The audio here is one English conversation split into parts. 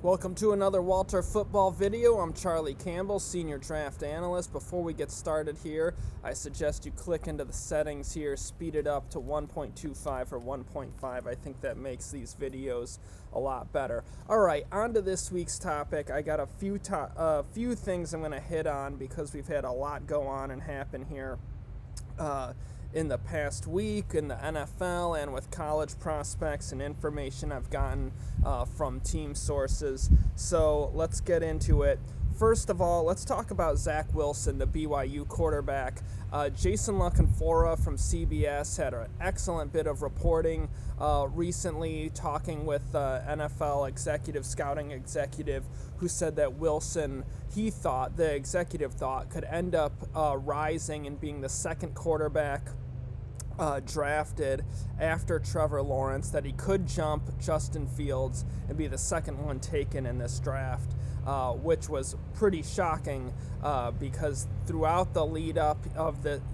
Welcome to another Walter Football video. I'm Charlie Campbell, Senior Draft Analyst. Before we get started here, I suggest you click into the settings here, speed it up to 1.25 or 1.5. I think that makes these videos a lot better. All right, on to this week's topic. I got a few things I'm going to hit on because we've had a lot go on and happen here in the past week in the NFL and with college prospects and information I've gotten from team sources. So let's get into it. First of all, let's talk about Zach Wilson, the BYU quarterback. Jason LaCanfora from CBS had an excellent bit of reporting recently, talking with NFL scouting executive, who said that Wilson, the executive thought, could end up rising and being the second quarterback drafted after Trevor Lawrence, that he could jump Justin Fields and be the second one taken in this draft, which was pretty shocking because throughout the lead up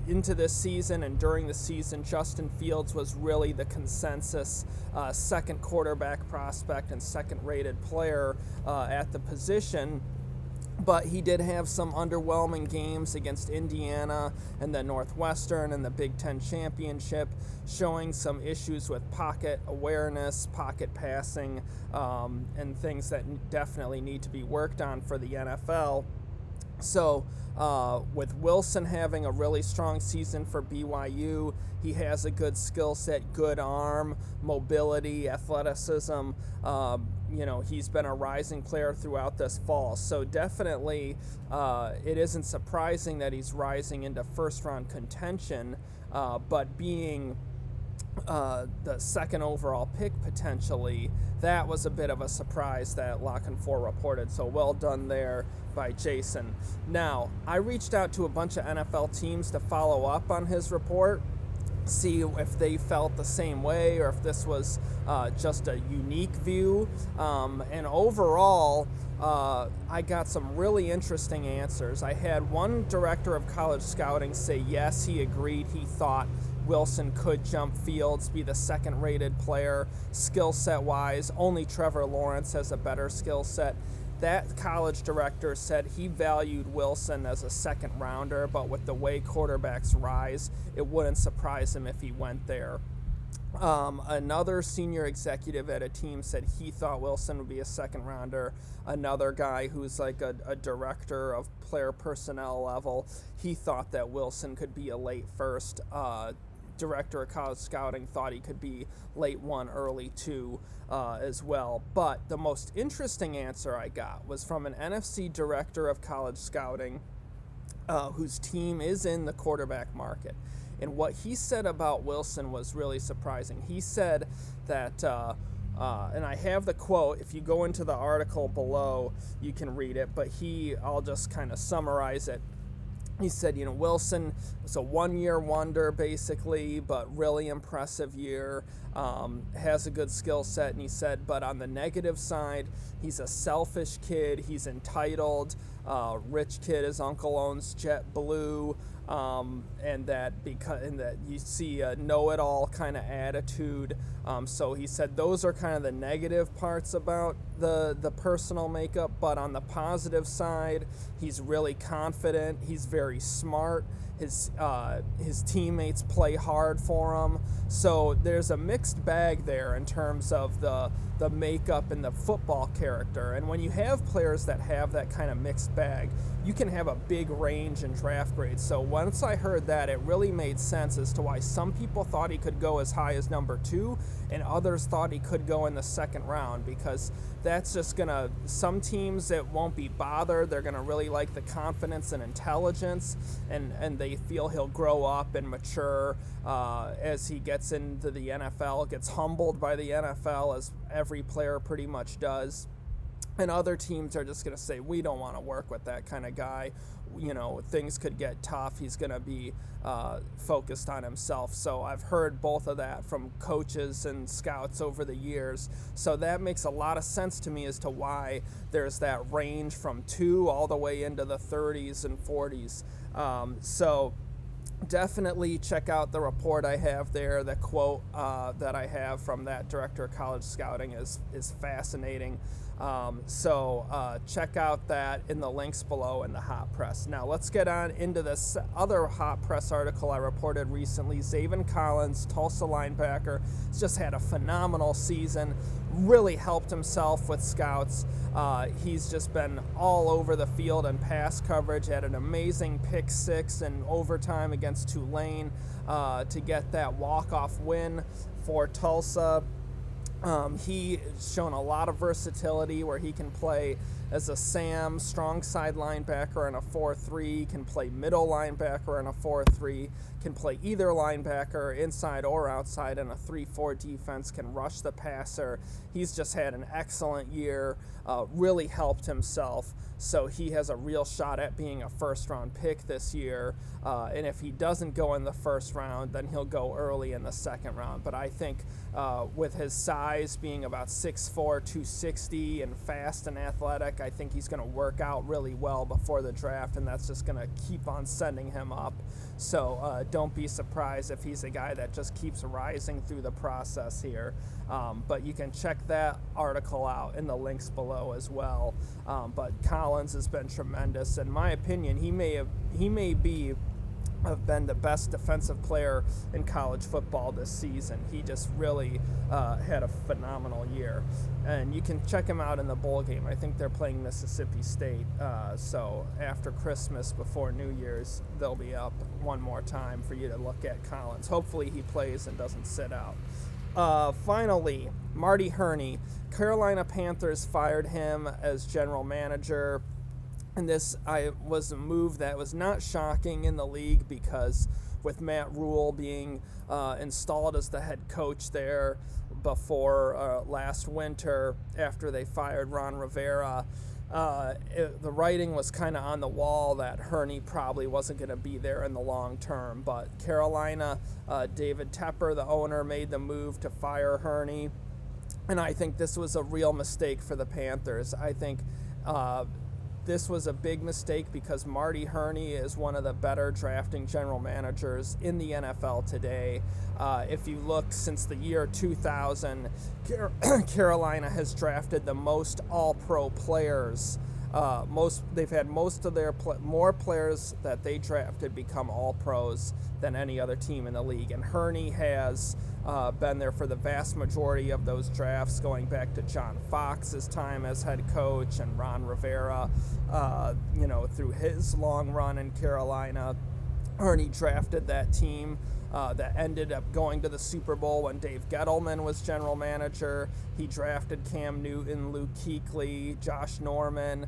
into this season and during the season, Justin Fields was really the consensus second quarterback prospect and second rated player at the position. But he did have some underwhelming games against Indiana and the Northwestern and the Big Ten Championship, showing some issues with pocket awareness, pocket passing, and things that definitely need to be worked on for the NFL. So with Wilson having a really strong season for BYU, he has a good skill set, good arm, mobility, athleticism. He's been a rising player throughout this fall. So definitely it isn't surprising that he's rising into first-round contention, but being the second overall pick potentially, that was a bit of a surprise that LaCanfora reported. So well done there by Jason. Now, I reached out to a bunch of NFL teams to follow up on his report, see if they felt the same way or if this was just a unique view. And overall, I got some really interesting answers. I had one director of college scouting say yes, he agreed. He thought Wilson could jump Fields, be the second rated player, skill set wise. Only Trevor Lawrence has a better skill set. That college director said he valued Wilson as a second rounder, but with the way quarterbacks rise, it wouldn't surprise him if he went there. Another senior executive at a team said he thought Wilson would be a second rounder. Another guy who's like a director of player personnel level, he thought that Wilson could be a late first. Director of college scouting thought he could be late one, early two as well. But the most interesting answer I got was from an NFC director of college scouting whose team is in the quarterback market. And what he said about Wilson was really surprising. He said that, and I have the quote, if you go into the article below, you can read it, but I'll just kind of summarize it. He said, Wilson was a one-year wonder, basically, but really impressive year, has a good skill set. And he said, but on the negative side, he's a selfish kid. He's entitled, rich kid. His uncle owns JetBlue, and that you see a know-it-all kind of attitude. So he said those are kind of the negative parts about the personal makeup, but on the positive side, he's really confident. He's very smart. His teammates play hard for him. So there's a mixed bag there in terms of the makeup and the football character. And when you have players that have that kind of mixed bag, you can have a big range in draft grades. So once I heard that, it really made sense as to why some people thought he could go as high as number 2 and others thought he could go in the second round, because that's just some teams that won't be bothered. They're gonna really like the confidence and intelligence, and they feel he'll grow up and mature as he gets into the NFL, gets humbled by the NFL, as every player pretty much does. And other teams are just going to say, we don't want to work with that kind of guy. Things could get tough. He's going to be focused on himself. So I've heard both of that from coaches and scouts over the years. So that makes a lot of sense to me as to why there's that range from 2 all the way into the 30s and 40s. So definitely check out the report I have there. The quote that I have from that director of college scouting is fascinating. So check out that in the links below in the Hot Press. Now let's get on into this other Hot Press article I reported recently. Zaven Collins, Tulsa linebacker, has just had a phenomenal season, really helped himself with scouts. He's just been all over the field in pass coverage, had an amazing pick six in overtime against Tulane to get that walk-off win for Tulsa. He's shown a lot of versatility where he can play as a Sam, strong side linebacker in a 4-3, can play middle linebacker in a 4-3, can play either linebacker inside or outside in a 3-4 defense, can rush the passer. He's just had an excellent year, really helped himself. So he has a real shot at being a first-round pick this year. And if he doesn't go in the first round, then he'll go early in the second round. But I think with his size being about 6'4", 260, and fast and athletic, I think he's going to work out really well before the draft, and that's just going to keep on sending him up. So don't be surprised if he's a guy that just keeps rising through the process here. But you can check that article out in the links below as well. But Collins has been tremendous. In my opinion, he may have been the best defensive player in college football this season. He just really had a phenomenal year. And you can check him out in the bowl game. I think they're playing Mississippi State. So after Christmas, before New Year's, they'll be up one more time for you to look at Collins. Hopefully he plays and doesn't sit out. Finally, Marty Hurney. Carolina Panthers fired him as general manager. And this was a move that was not shocking in the league because with Matt Rule being installed as the head coach there before last winter after they fired Ron Rivera, the writing was kind of on the wall that Hurney probably wasn't going to be there in the long term. But Carolina, David Tepper, the owner, made the move to fire Hurney. And I think this was a real mistake for the Panthers. I think this was a big mistake because Marty Hurney is one of the better drafting general managers in the NFL today. If you look since the year 2000, Carolina has drafted the most all-pro players. They've had most of their more players that they drafted become all-pros than any other team in the league. And Hurney has been there for the vast majority of those drafts, going back to John Fox's time as head coach and Ron Rivera, through his long run in Carolina. Hurney drafted that team that ended up going to the Super Bowl when Dave Gettleman was general manager. He drafted Cam Newton, Luke Kuechly, Josh Norman.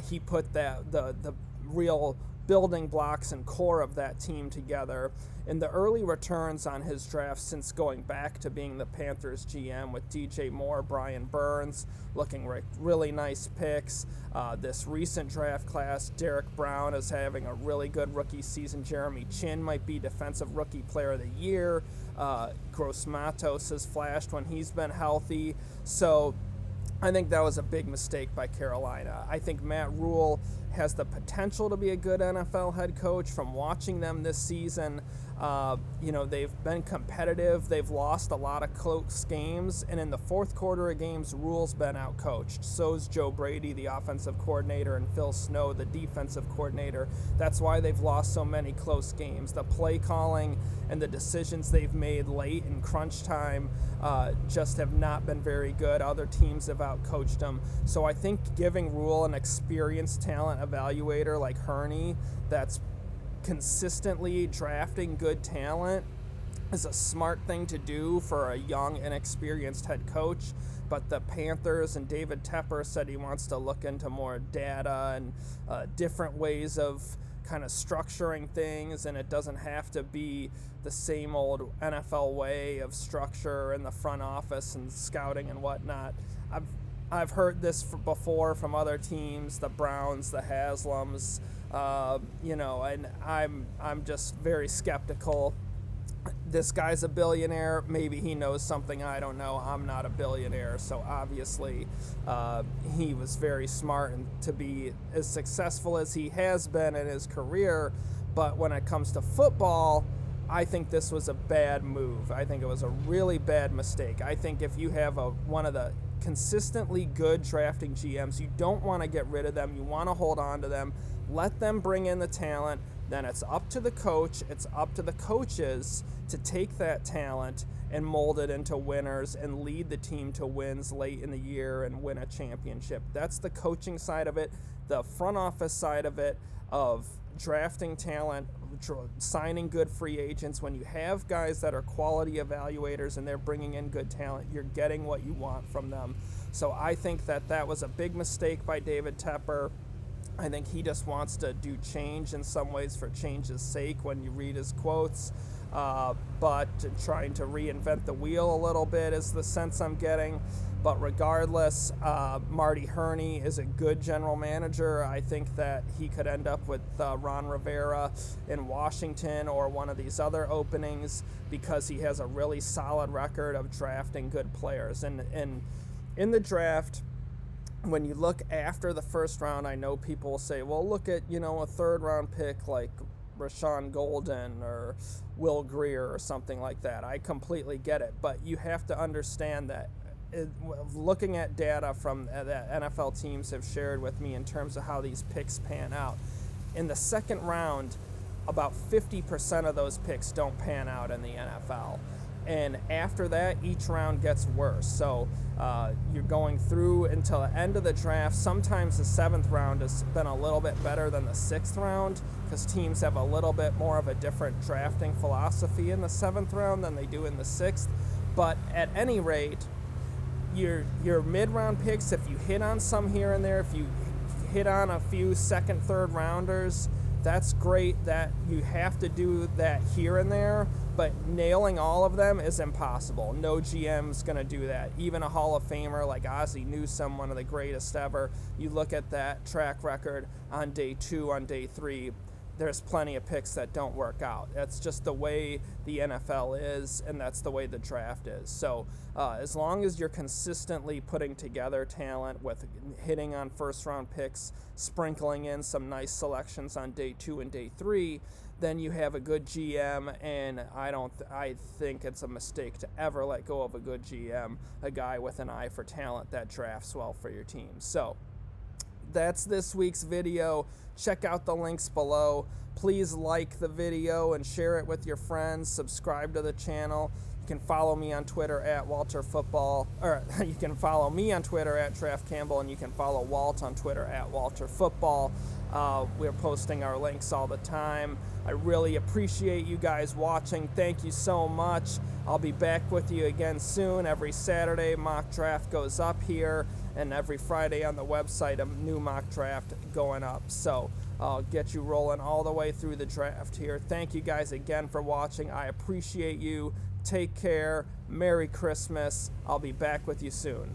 He put the real building blocks and core of that team together. In the early returns on his draft since going back to being the Panthers GM with DJ Moore, Brian Burns, looking really nice picks. This recent draft class, Derek Brown is having a really good rookie season. Jeremy Chin might be Defensive Rookie Player of the Year. Gross Matos has flashed when he's been healthy. So I think that was a big mistake by Carolina. I think Matt Rule has the potential to be a good NFL head coach. From watching them this season, they've been competitive. They've lost a lot of close games, and in the fourth quarter of games, Rule's been outcoached. So's Joe Brady, the offensive coordinator, and Phil Snow, the defensive coordinator. That's why they've lost so many close games. The play calling and the decisions they've made late in crunch time just have not been very good. Other teams have outcoached them. So I think giving Rule an experienced talent evaluator like Hurney that's consistently drafting good talent is a smart thing to do for a young, inexperienced head coach. But the Panthers and David Tepper said he wants to look into more data and different ways of kind of structuring things, and it doesn't have to be the same old NFL way of structure in the front office and scouting and whatnot. I've heard this before from other teams, the Browns, the Haslams, and I'm just very skeptical. This guy's a billionaire. Maybe he knows something I don't know. I'm not a billionaire, so obviously he was very smart and to be as successful as he has been in his career. But when it comes to football, I think this was a bad move. I think it was a really bad mistake. I think if you have one of the consistently good drafting GMs. You don't want to get rid of them. You want to hold on to them. Let them bring in the talent. Then it's up to the coach, it's up to the coaches to take that talent and mold it into winners and lead the team to wins late in the year and win a championship. That's the coaching side of it. The front office side of it, of drafting talent, signing good free agents. When you have guys that are quality evaluators and they're bringing in good talent, you're getting what you want from them. So I think that was a big mistake by David Tepper. I think he just wants to do change in some ways for change's sake when you read his quotes, but trying to reinvent the wheel a little bit is the sense I'm getting. But regardless, Marty Hurney is a good general manager. I think that he could end up with Ron Rivera in Washington or one of these other openings because he has a really solid record of drafting good players. And in the draft, when you look after the first round, I know people will say, well, look at, a third round pick like Rashawn Golden or Will Greer or something like that. I completely get it. But you have to understand that looking at data from that NFL teams have shared with me in terms of how these picks pan out. In the second round, about 50% of those picks don't pan out in the NFL. And after that, each round gets worse. So you're going through until the end of the draft. Sometimes the seventh round has been a little bit better than the sixth round because teams have a little bit more of a different drafting philosophy in the seventh round than they do in the sixth. But at any rate, your mid-round picks, if you hit on some here and there, if you hit on a few second, third rounders, that's great. That you have to do that here and there, but nailing all of them is impossible. No GM's going to do that. Even a Hall of Famer like Ozzie Newsome, one of the greatest ever, you look at that track record on day 2, on day 3, there's plenty of picks that don't work out. That's just the way the NFL is, and that's the way the draft is. So as long as you're consistently putting together talent with hitting on first-round picks, sprinkling in some nice selections on day 2 and day 3, then you have a good GM, and I think it's a mistake to ever let go of a good GM, a guy with an eye for talent that drafts well for your team. So that's this week's video. Check out the links below. Please like the video and share it with your friends. Subscribe to the channel. You can follow me on Twitter at WalterFootball, or you can follow me on Twitter at Draft Campbell, and you can follow Walt on Twitter at WalterFootball. We're posting our links all the time. I really appreciate you guys watching. Thank you so much. I'll be back with you again soon. Every Saturday, mock draft goes up here, and every Friday on the website, a new mock draft going up. So I'll get you rolling all the way through the draft here. Thank you guys again for watching. I appreciate you. Take care. Merry Christmas. I'll be back with you soon.